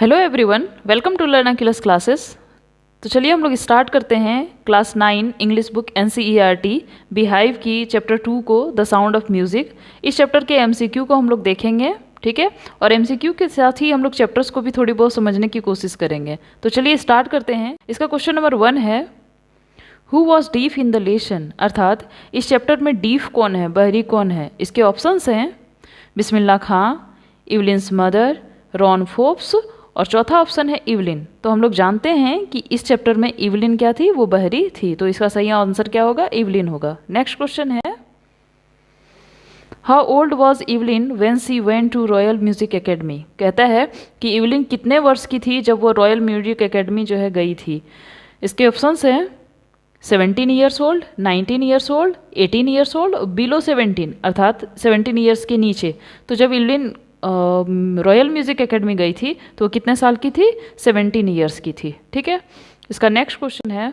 Hello everyone, welcome to Learnaculus classes. तो चलिए हम लोग स्टार्ट करते हैं class 9 English book NCERT Beehive की चैप्टर 2 को, द साउंड ऑफ म्यूज़िक। इस चैप्टर के MCQ को हम लोग देखेंगे, ठीक है। और MCQ के साथ ही हम लोग चैप्टर्स को भी थोड़ी बहुत समझने की कोशिश करेंगे। तो चलिए स्टार्ट करते हैं। इसका क्वेश्चन नंबर 1 है, who was deaf in the lesson, अर्थात इस चैप्टर में डीफ कौन है, बहरी कौन है। इसके ऑप्शंस हैं बिस्मिल्लाह खां, इवलिन्स मदर, रॉन फोप्स और चौथा ऑप्शन है इवलिन। तो हम लोग जानते हैं कि इस चैप्टर में इवलिन क्या थी, वो बहरी थी। तो इसका सही आंसर क्या होगा, इवलिन होगा। नेक्स्ट क्वेश्चन है, how old was Evelyn when she went to Royal Music Academy. कहता है कि इवलिन कितने वर्ष की थी जब वो रॉयल म्यूजिक एकेडमी जो है गई थी। इसके ऑप्शंस हैं 17 years old, 19 years old, 18 years old, below 17 अर्थात 17 ईयर्स के नीचे। तो जब इवलिन रॉयल म्यूजिक एकेडमी गई थी तो वो कितने साल की थी, 17 ईयर्स की थी, ठीक है। इसका नेक्स्ट क्वेश्चन है,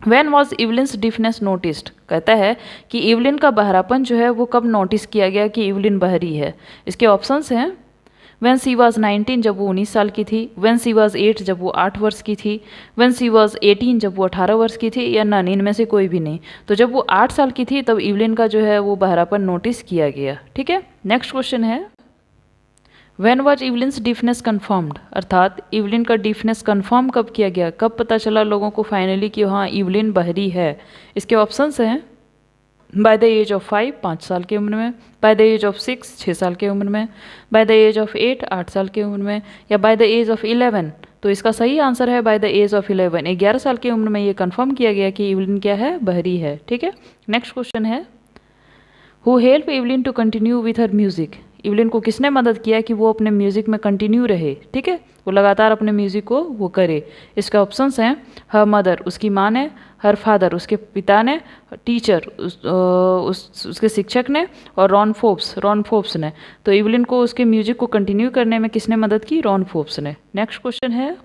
व्हेन वॉज इवलिन्स डिफनेस नोटिस्ड। कहता है कि इवलिन का बहरापन जो है वो कब नोटिस किया गया कि इवलिन बहरी है। इसके ऑप्शंस हैं व्हेन सी वॉज 19 जब वो 19 साल की थी, व्हेन सी वॉज 8 जब वो 8 वर्ष की थी, व्हेन सी वॉज 18 जब वो 18 वर्ष की थी, या नन, इनमें से कोई भी नहीं। तो जब वो 8 साल की थी तब इवलिन का जो है वो बहरापन नोटिस किया गया, ठीक है। नेक्स्ट क्वेश्चन है, व्हेन वॉज इवलिन्स डिफनेस कन्फर्म्ड, अर्थात इवलिन का डिफनेस कन्फर्म कब किया गया, कब पता चला लोगों को फाइनली कि हाँ इवलिन बहरी है। इसके ऑप्शंस हैं बाय द एज ऑफ 5 5 साल की उम्र में, बाय द एज ऑफ 6 6 साल की उम्र में, बाय द एज ऑफ 8 8 साल की उम्र में, या बाय द एज ऑफ 11। तो इसका सही आंसर है बाय द एज ऑफ 11, 11 साल की उम्र में ये कंफर्म किया गया कि इवलिन क्या है, बहरी है, ठीक है। नेक्स्ट क्वेश्चन है, who help Evelyn to continue with her music. Evelyn को किसने मदद किया कि वो अपने म्यूजिक में कंटिन्यू रहे, ठीक है, वो लगातार अपने म्यूजिक को वो करे। इसका ऑप्शंस हैं हर मदर, उसकी माँ ने, हर फादर, उसके पिता ने, टीचर, उसके शिक्षक ने, और रॉन फोप्स ने। तो इवलिन को उसके म्यूजिक को कंटिन्यू करने में किसने मदद की, रॉन फोप्स ने। नेक्स्ट क्वेश्चन है,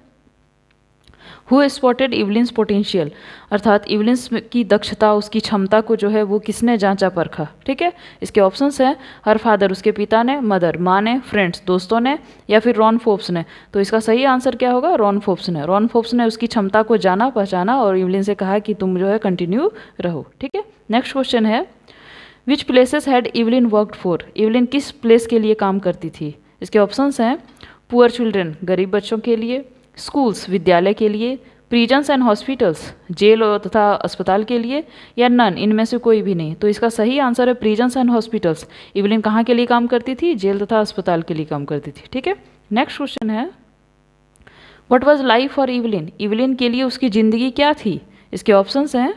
हु स्पॉटेड इवलिन्स पोटेंशियल, अर्थात इवलिन्स की दक्षता, उसकी क्षमता को जो है वो किसने जांचा परखा, ठीक है। इसके ऑप्शंस हैं हर फादर, उसके पिता ने, मदर, माँ ने, फ्रेंड्स, दोस्तों ने, या फिर रॉन फोप्स ने। तो इसका सही आंसर क्या होगा, रॉन फोप्स ने। रॉन फोप्स ने उसकी क्षमता को जाना, पहचाना और इवलिन से कहा कि तुम जो है कंटिन्यू रहो, ठीक है। नेक्स्ट क्वेश्चन है, which places had Evelyn worked for, Evelyn किस प्लेस के लिए काम करती थी। इसके ऑप्शंस हैं पुअर चिल्ड्रन, गरीब बच्चों के लिए, स्कूल्स, विद्यालय के लिए, प्रिजन्स एंड हॉस्पिटल्स, जेल तथा अस्पताल के लिए, या नन, इनमें से कोई भी नहीं। तो इसका सही आंसर है प्रिजन्स एंड हॉस्पिटल्स। इवलिन कहाँ के लिए काम करती थी, जेल तथा अस्पताल के लिए काम करती थी, ठीक है। नेक्स्ट क्वेश्चन है, what was life for Evelyn, Evelyn के लिए उसकी ज़िंदगी क्या थी। इसके ऑप्शंस हैं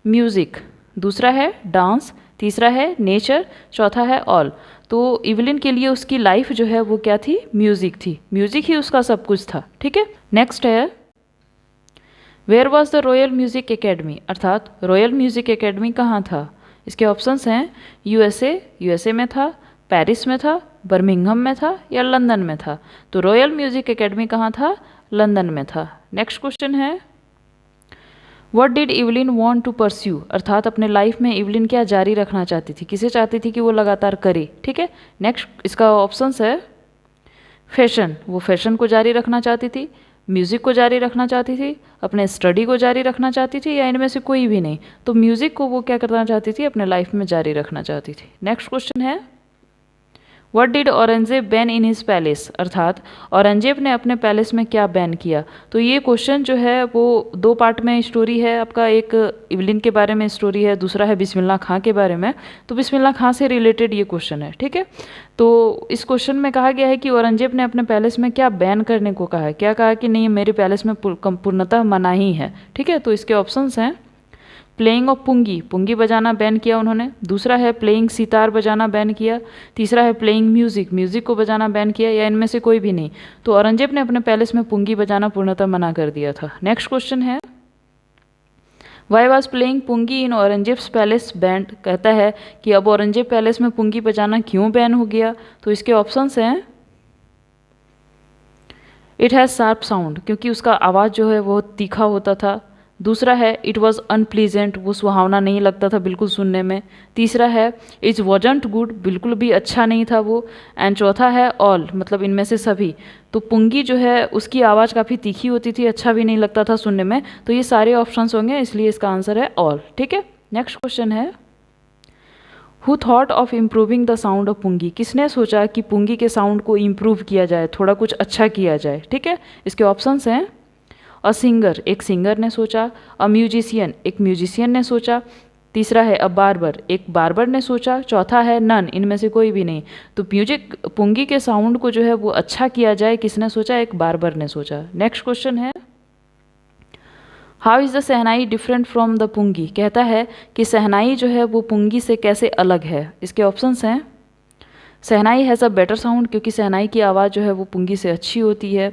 म्यूज़िक, दूसरा है डांस, तीसरा है नेचर, चौथा है ऑल। तो इवलिन के लिए उसकी लाइफ जो है वो क्या थी, म्यूज़िक थी, म्यूज़िक ही उसका सब कुछ था, ठीक है। नेक्स्ट है, where was the Royal Music Academy, अर्थात रॉयल म्यूज़िक एकेडमी कहाँ था। इसके ऑप्शंस हैं यूएसए में था, पेरिस में था, बर्मिंघम में था, या लंदन में था। तो रॉयल म्यूज़िक एकेडमी कहाँ था, लंदन में था। नेक्स्ट क्वेश्चन है, what did Evelyn want to pursue, अर्थात अपने लाइफ में इवलिन क्या जारी रखना चाहती थी, किसे चाहती थी कि वो लगातार करे, ठीक है। नेक्स्ट इसका ऑप्शंस है फैशन, वो फैशन को जारी रखना चाहती थी, म्यूज़िक को जारी रखना चाहती थी, अपने स्टडी को जारी रखना चाहती थी, या इनमें से कोई भी नहीं। तो म्यूज़िक को वो क्या करना चाहती थी, अपने लाइफ में जारी रखना चाहती थी। नेक्स्ट क्वेश्चन है, what did Aurangzeb ban in his palace, अर्थात औरंगजेब ने अपने पैलेस में क्या बैन किया। तो ये क्वेश्चन जो है वो दो पार्ट में स्टोरी है आपका, एक इवलिन के बारे में स्टोरी है, दूसरा है बिस्मिल्लाह खां के बारे में। तो बिस्मिल्लाह खां से रिलेटेड ये क्वेश्चन है, ठीक है। तो इस क्वेश्चन में कहा गया है कि औरंगजेब ने अपने पैलेस में क्या बैन करने को कहा है, क्या कहा कि नहीं मेरे पैलेस में पूर्णतः मना ही है, ठीक है। तो इसके ऑप्शंस हैं प्लेइंग ऑफ पुंगी, पुंगी बजाना बैन किया उन्होंने, दूसरा है प्लेइंग सितार बजाना बैन किया, तीसरा है प्लेइंग म्यूजिक, म्यूजिक को बजाना बैन किया, या इनमें से कोई भी नहीं। तो औरंगजेब ने अपने पैलेस में पुंगी बजाना पूर्णतः मना कर दिया था। नेक्स्ट क्वेश्चन है, why was playing pungi in Aurangzeb's palace band, कहता है कि अब औरंगजेब पैलेस में पुंगी बजाना क्यों बैन हो गया। तो इसके ऑप्शंस हैं इट हैज़ शार्प साउंड, क्योंकि उसका आवाज़ जो है वो तीखा होता था, दूसरा है इट वॉज अनप्लीजेंट, वो सुहावना नहीं लगता था बिल्कुल सुनने में। तीसरा है इट वॉजंट गुड, बिल्कुल भी अच्छा नहीं था वो। एंड चौथा है ऑल, मतलब इनमें से सभी। तो पुंगी जो है उसकी आवाज़ काफ़ी तीखी होती थी, अच्छा भी नहीं लगता था सुनने में। तो ये सारे ऑप्शंस होंगे, इसलिए इसका आंसर है ऑल। ठीक है, नेक्स्ट क्वेश्चन है who thought of improving the sound of pungi, किसने सोचा कि पुंगी के साउंड को इम्प्रूव किया जाए, थोड़ा कुछ अच्छा किया जाए। ठीक है, इसके ऑप्शंस हैं अ सिंगर, एक सिंगर ने सोचा। अ म्यूजिशियन, एक म्यूजिशियन ने सोचा। तीसरा है अ बार्बर, एक बार्बर ने सोचा। चौथा है नन, इनमें से कोई भी नहीं। तो म्यूजिक पुंगी के साउंड को जो है वो अच्छा किया जाए, किसने सोचा, एक बार्बर ने सोचा। नेक्स्ट क्वेश्चन है how is the shehnai different from the pungi, कहता है कि शहनाई जो है वो पुंगी से कैसे अलग है। इसके ऑप्शंस हैं शहनाई हैज़ अ बेटर साउंड, क्योंकि शहनाई की आवाज़ जो है वो पुंगी से अच्छी होती है।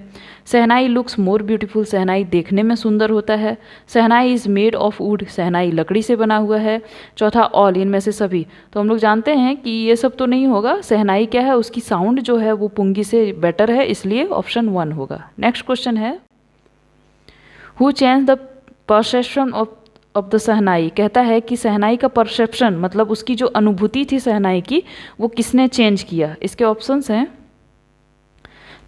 शहनाई लुक्स मोर ब्यूटीफुल, शहनाई देखने में सुंदर होता है। Shehnai is made of would, शहनाई लकड़ी से बना हुआ है। चौथा ऑल, इनमें से सभी। तो हम लोग जानते हैं कि ये सब तो नहीं होगा। शहनाई क्या है, उसकी साउंड जो है वो पुंगी से बेटर है, इसलिए ऑप्शन 1 होगा। नेक्स्ट क्वेश्चन है who change the perception of the shehnai, कहता है कि शहनाई का परसेप्शन, मतलब उसकी जो अनुभूति थी शहनाई की, वो किसने चेंज किया। इसके ऑप्शंस हैं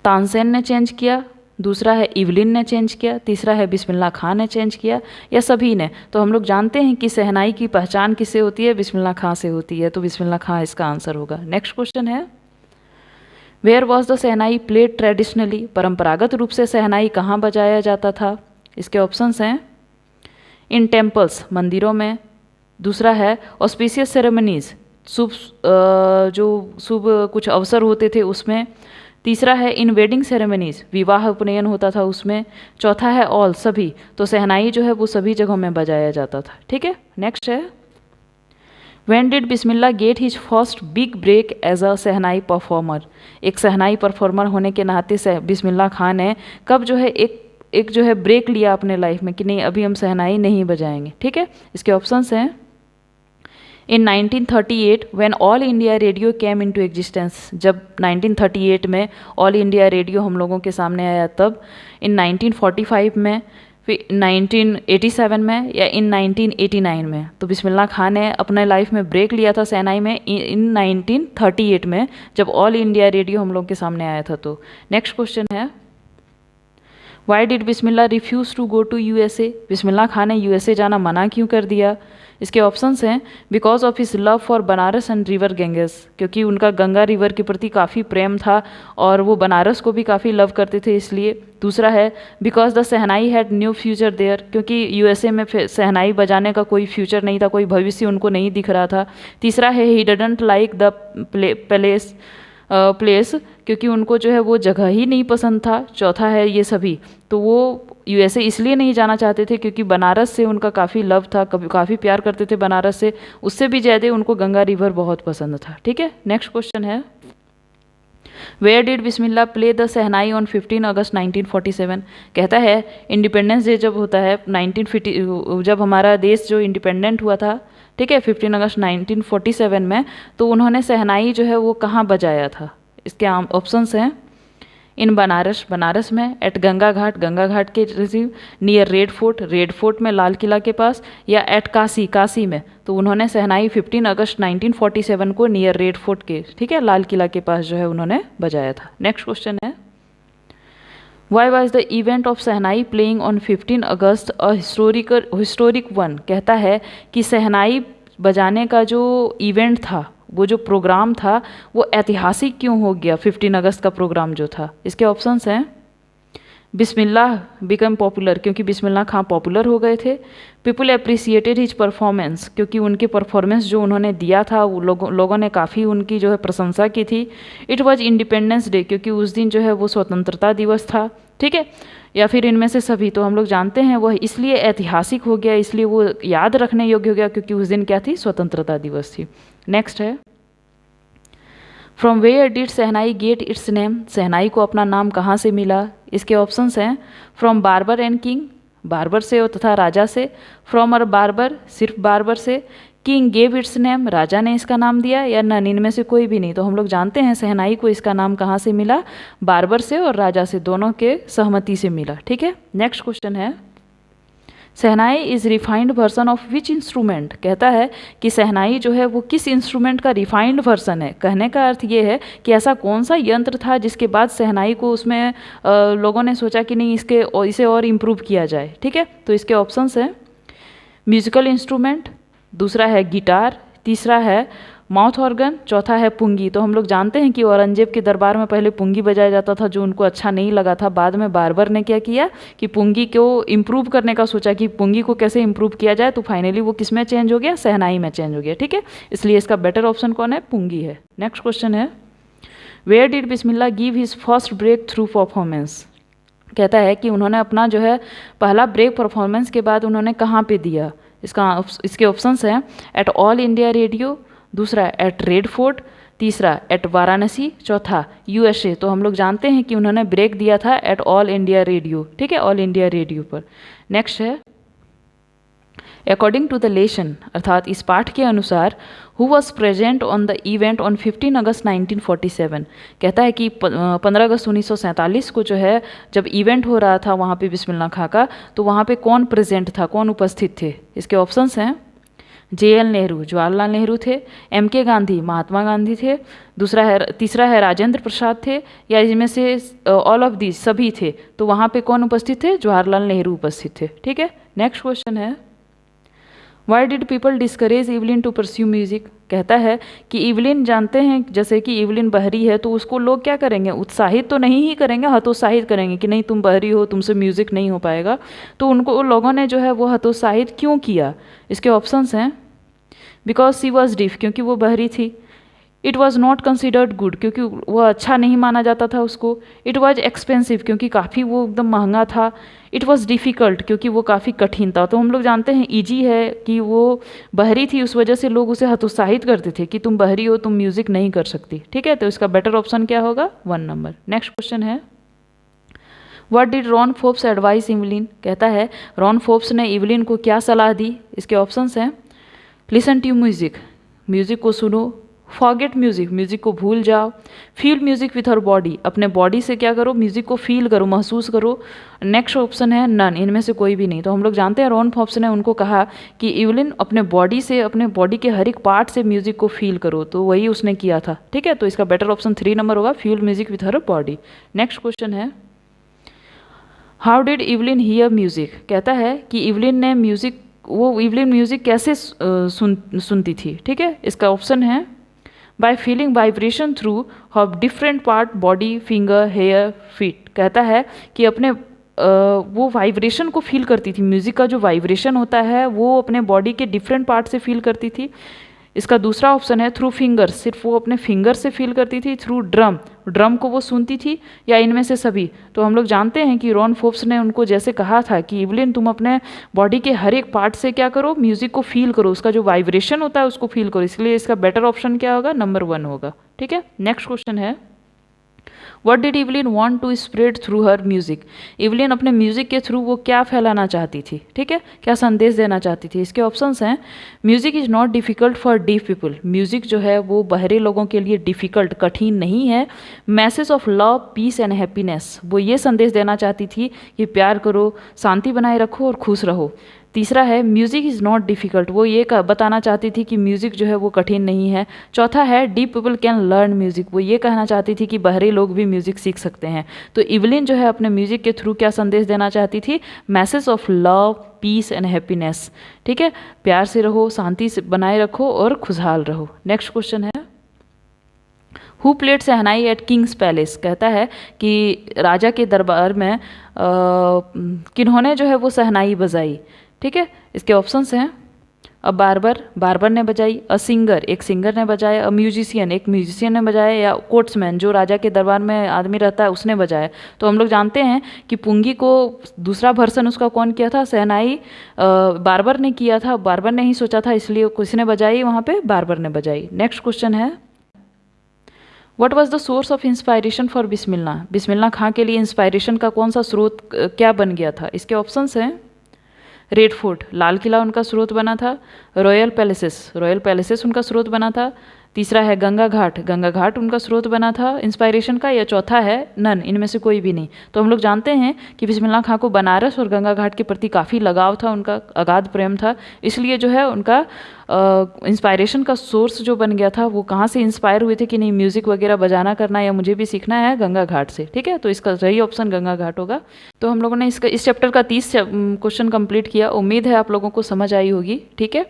तानसेन ने चेंज किया। दूसरा है इवलिन ने चेंज किया। तीसरा है बिस्मिल्लाह खां ने चेंज किया, या सभी ने। तो हम लोग जानते हैं कि शहनाई की पहचान किससे होती है, बिस्मिल्लाह खां से होती है। तो बिस्मिल्लाह खां इसका आंसर होगा। नेक्स्ट क्वेश्चन है where was the shehnai played traditionally, परंपरागत रूप से शहनाई कहाँ बजाया जाता था। इसके ऑप्शंस हैं इन टेम्पल्स, मंदिरों में। दूसरा है ऑस्पिशियस सेरेमनीज, शुभ जो शुभ कुछ अवसर होते थे उसमें। तीसरा है इन वेडिंग सेरेमनीज, विवाह उपनयन होता था उसमें। चौथा है ऑल, सभी। तो शहनाई जो है वो सभी जगहों में बजाया जाता था। ठीक है, नेक्स्ट है when did Bismillah get his first big break as a shehnai performer, एक शहनाई परफॉर्मर होने के नाते से बिस्मिल्लाह खान ने कब जो है एक जो है ब्रेक लिया अपने लाइफ में कि नहीं अभी हम शहनाई नहीं बजाएंगे। ठीक है, इसके ऑप्शंस हैं इन 1938 when all India radio came into existence, जब 1938 में ऑल इंडिया रेडियो हम लोगों के सामने आया तब। इन 1945 में, फिर 1987 में, या इन 1989 में। तो बिस्मिल्लाह खान ने अपने लाइफ में ब्रेक लिया था शहनाई में इन 1938 में, जब ऑल इंडिया रेडियो हम लोग के सामने आया था। तो नेक्स्ट क्वेश्चन है why did Bismillah refuse to go to USA, Bismillah Khan ने यूएसए जाना मना क्यों कर दिया। इसके ऑप्शंस हैं because of his love for Banaras and river Ganges, क्योंकि उनका गंगा रिवर के प्रति काफ़ी प्रेम था और वो बनारस को भी काफ़ी लव करते थे, इसलिए। दूसरा है because the shehnai had new future there, क्योंकि यूएसए में शहनाई बजाने का कोई फ्यूचर नहीं था, कोई भविष्य उनको नहीं दिख रहा था। तीसरा है ही डडंट लाइक द प्लेस, क्योंकि उनको जो है वो जगह ही नहीं पसंद था। चौथा है ये सभी। तो वो यूएसए इसलिए नहीं जाना चाहते थे क्योंकि बनारस से उनका काफ़ी लव था, काफ़ी प्यार करते थे बनारस से, उससे भी ज़्यादा उनको गंगा रिवर बहुत पसंद था। ठीक है, नेक्स्ट क्वेश्चन है where did Bismillah play the shehnai on 15 August 1947, कहता है इंडिपेंडेंस डे जब होता है 1950, जब हमारा देश जो इंडिपेंडेंट हुआ था, ठीक है, 15 अगस्त 1947 में, तो उन्होंने शहनाई जो है वो कहाँ बजाया था। इसके ऑप्शंस हैं इन बनारस, बनारस में। एट गंगा घाट के रिसीव। नियर रेड फोर्ट में, लाल किला के पास। या एट काशी, काशी में। तो उन्होंने शहनाई 15 अगस्त 1947 को नियर रेड फोर्ट के, ठीक है, लाल किला के पास जो है उन्होंने बजाया था। नेक्स्ट क्वेश्चन है why was the event of shehnai playing on 15 August a historic one, कहता है कि शहनाई बजाने का जो इवेंट था, वो जो प्रोग्राम था, वो ऐतिहासिक क्यों हो गया 15 अगस्त का प्रोग्राम जो था। इसके ऑप्शंस हैं बिस्मिल्लाह बिकम पॉपुलर, क्योंकि बिस्मिल्लाह खां पॉपुलर हो गए थे। पीपल अप्रिसिएटेड हिज परफॉर्मेंस, क्योंकि उनके परफॉर्मेंस जो उन्होंने दिया था वो लोगों ने काफ़ी उनकी जो है प्रशंसा की थी। इट वाज इंडिपेंडेंस डे, क्योंकि उस दिन जो है वो स्वतंत्रता दिवस था। ठीक है, या फिर इनमें से सभी। तो हम लोग जानते हैं वह इसलिए ऐतिहासिक हो गया, इसलिए वो याद रखने योग्य हो गया क्योंकि उस दिन क्या थी, स्वतंत्रता दिवस थी। नेक्स्ट है from where did shehnai get its name, shehnai को अपना नाम कहाँ से मिला। इसके ऑप्शंस हैं from barber and king, barber से तथा राजा से। फ्रॉम अर बार्बर, सिर्फ बार्बर से। किंग गेव इट्स नेम, राजा ने इसका नाम दिया। या नन, इनमें से कोई भी नहीं। तो हम लोग जानते हैं शहनाई को इसका नाम कहाँ से मिला, बार्बर से और राजा से, दोनों के सहमति से मिला। ठीक है, नेक्स्ट क्वेश्चन है shehnai is refined version of which instrument, कहता है कि शहनाई जो है वो किस इंस्ट्रूमेंट का रिफाइंड वर्सन है। कहने का अर्थ ये है कि ऐसा कौन सा यंत्र था जिसके बाद शहनाई को उसमें लोगों ने सोचा कि नहीं इसे और इम्प्रूव किया जाए। ठीक है, तो इसके ऑप्शंस हैं म्यूजिकल इंस्ट्रूमेंट, दूसरा है गिटार, तीसरा है माउथ ऑर्गन, चौथा है पुंगी। तो हम लोग जानते हैं कि औरंगजेब के दरबार में पहले पुंगी बजाया जाता था जो उनको अच्छा नहीं लगा था। बाद में बाबर ने क्या किया कि पुंगी को इम्प्रूव करने का सोचा कि पुंगी को कैसे इम्प्रूव किया जाए, तो फाइनली वो किस में चेंज हो गया, शहनाई में चेंज हो गया। ठीक है, इसलिए इसका बेटर ऑप्शन कौन है, पुंगी है। नेक्स्ट क्वेश्चन है where did Bismillah give his first break through performance, कहता है कि उन्होंने अपना जो है पहला ब्रेक परफॉर्मेंस के बाद उन्होंने कहाँ पे दिया। इसके ऑप्शंस हैं एट ऑल इंडिया रेडियो, दूसरा एट रेड फोर्ट, तीसरा एट वाराणसी, चौथा यूएसए। तो हम लोग जानते हैं कि उन्होंने ब्रेक दिया था एट ऑल इंडिया रेडियो। ठीक है, ऑल इंडिया रेडियो पर। नेक्स्ट है अकॉर्डिंग टू द लेसन, अर्थात इस पाठ के अनुसार who was present on the event on 15 August 1947, कहता है कि 15 अगस्त 1947 को जो है जब इवेंट हो रहा था वहाँ पे बिस्मिल्लाह खां का, तो वहाँ पे कौन प्रेजेंट था, कौन उपस्थित थे। इसके ऑप्शंस हैं JL नेहरू, जवाहरलाल नेहरू थे, MK गांधी, महात्मा गांधी थे, तीसरा है राजेंद्र प्रसाद थे, या इनमें से ऑल ऑफ दीज सभी थे। तो वहाँ पे कौन उपस्थित थे, जवाहरलाल नेहरू उपस्थित थे। ठीक है, नेक्स्ट क्वेश्चन है why did people discourage Evelyn to pursue music, कहता है कि इवलिन, जानते हैं जैसे कि इवलिन बहरी है तो उसको लोग क्या करेंगे, उत्साहित तो नहीं ही करेंगे, हतोत्साहित करेंगे कि नहीं तुम बहरी हो, तुमसे म्यूज़िक नहीं हो पाएगा। तो उनको लोगों ने जो है वो हतोत्साहित क्यों किया। इसके ऑप्शंस हैं बिकॉज सी वॉज डिफ, क्योंकि वो बहरी थी, it was not considered good, क्योंकि वो अच्छा नहीं माना जाता था उसको, इट वॉज एक्सपेंसिव, क्योंकि काफ़ी वो एकदम महंगा था, इट वॉज डिफ़िकल्ट, क्योंकि वो काफ़ी कठिन था। तो हम लोग जानते हैं ईजी है कि वो बहरी थी, उस वजह से लोग उसे हतोत्साहित करते थे कि तुम बहरी हो, तुम म्यूज़िक नहीं कर सकती। ठीक है, तो इसका बेटर ऑप्शन क्या होगा, 1 नंबर। नेक्स्ट क्वेश्चन है what did Ron Forbes advice Evelyn, कहता है रॉन फोर्ब्स ने इवलिन को क्या सलाह दी। इसके ऑप्शंस हैं लिसन टू म्यूजिक, म्यूजिक को सुनो, फॉरगेट म्यूजिक, म्यूजिक को भूल जाओ, feel music with her body, अपने बॉडी से क्या करो, म्यूजिक को फील करो, महसूस करो। नेक्स्ट ऑप्शन है नन, इनमें से कोई भी नहीं। तो हम लोग जानते हैं रॉन फोर्ब्स ने उनको कहा कि इवलिन अपने बॉडी से, अपने बॉडी के हर एक पार्ट से म्यूजिक को फील करो, तो वही उसने किया था। ठीक है, तो इसका बेटर ऑप्शन 3 नंबर होगा, feel music with her body. Next question है how did Evelyn hear music, कहता है कि इवलिन ने म्यूजिक, वो इवलिन म्यूजिक कैसे सुनती थी। ठीक है, इसका ऑप्शन है by feeling vibration through her different part, body, finger, hair, feet, कहता है कि अपने वो वाइब्रेशन को फील करती थी, म्यूज़िक का जो वाइब्रेशन होता है वो अपने बॉडी के डिफरेंट पार्ट से फील करती थी। इसका दूसरा ऑप्शन है थ्रू फिंगर, सिर्फ वो अपने फिंगर से फील करती थी, थ्रू ड्रम, ड्रम को वो सुनती थी, या इनमें से सभी। तो हम लोग जानते हैं कि रॉन फोर्ब्स ने उनको जैसे कहा था कि इवलिन तुम अपने बॉडी के हर एक पार्ट से क्या करो, म्यूजिक को फील करो, उसका जो वाइब्रेशन होता है उसको फील करो, इसलिए इसका बेटर ऑप्शन क्या होगा, नंबर 1 होगा। ठीक है, नेक्स्ट क्वेश्चन है what did Evelyn want to spread through her music, Evelyn अपने म्यूजिक के थ्रू वो क्या फैलाना चाहती थी। ठीक है, क्या संदेश देना चाहती थी। इसके ऑप्शंस हैं music is not difficult for deaf people, music जो है वो बहरे लोगों के लिए डिफ़िकल्ट, कठिन नहीं है। Message of love, peace and happiness, वो ये संदेश देना चाहती थी कि प्यार करो, शांति बनाए रखो और खुश रहो। तीसरा है म्यूज़िक इज़ नॉट डिफ़िकल्ट, वो ये बताना चाहती थी कि म्यूज़िक जो है वो कठिन नहीं है। चौथा है deep people can learn music, वो ये कहना चाहती थी कि बहरे लोग भी म्यूज़िक सीख सकते हैं। तो इवलिन जो है अपने म्यूज़िक के थ्रू क्या संदेश देना चाहती थी, message of love, peace and happiness. ठीक है, प्यार से रहो, शांति से बनाए रखो और खुशहाल रहो। नेक्स्ट क्वेश्चन है who played shehnai at king's palace, कहता है कि राजा के दरबार में किन्होंने जो है वो शहनाई बजाई। ठीक है, इसके ऑप्शंस हैं अ बारबर ने बजाई, अ सिंगर, एक सिंगर ने बजाया, अ म्यूजिशियन, एक म्यूजिशियन ने बजाया, या कोट्समैन, जो राजा के दरबार में आदमी रहता है उसने बजाया। तो हम लोग जानते हैं कि पुंगी को दूसरा वर्सन उसका कौन किया था, शहनाई बारबर ने किया था, बारबर ने ही सोचा था, इसलिए किसने बजाई वहाँ पे, बारबर ने बजाई। नेक्स्ट क्वेश्चन है what was the source of inspiration for Bismillah, Bismillah Khan के लिए इंस्पायरेशन का कौन सा स्रोत क्या बन गया था। इसके ऑप्शंस हैं रेड फोर्ट, लाल किला उनका स्रोत बना था, रॉयल पैलेसेस उनका स्रोत बना था, तीसरा है गंगा घाट, गंगा घाट उनका स्रोत बना था इंस्पायरेशन का, या चौथा है नन, इनमें से कोई भी नहीं। तो हम लोग जानते हैं कि बिस्मिल्लाह खां को बनारस और गंगा घाट के प्रति काफ़ी लगाव था, उनका अगाध प्रेम था, इसलिए जो है उनका इंस्पायरेशन का सोर्स जो बन गया था वो कहाँ से इंस्पायर हुए थे कि नहीं म्यूज़िक वगैरह बजाना करना या मुझे भी सीखना है, गंगा घाट से। ठीक है, तो इसका सही ऑप्शन गंगा घाट होगा। तो हम लोगों ने इस चैप्टर का 30 क्वेश्चन कंप्लीट किया, उम्मीद है आप लोगों को समझ आई होगी। ठीक है,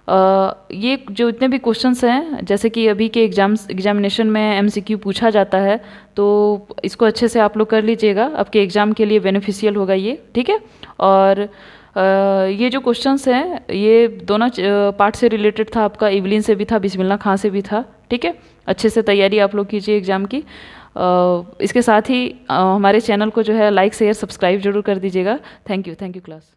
ये जो इतने भी क्वेश्चंस हैं, जैसे कि अभी के एग्जामिनेशन में एमसीक्यू पूछा जाता है, तो इसको अच्छे से आप लोग कर लीजिएगा, आपके एग्ज़ाम के लिए बेनिफिशियल होगा ये। ठीक है, और ये जो क्वेश्चंस हैं ये दोनों पार्ट से रिलेटेड था, आपका इवलिन से भी था, बिस्मिल्लाह खां से भी था। ठीक है, अच्छे से तैयारी आप लोग कीजिए एग्ज़ाम की। इसके साथ ही हमारे चैनल को जो है लाइक शेयर सब्सक्राइब जरूर कर दीजिएगा। Thank you class.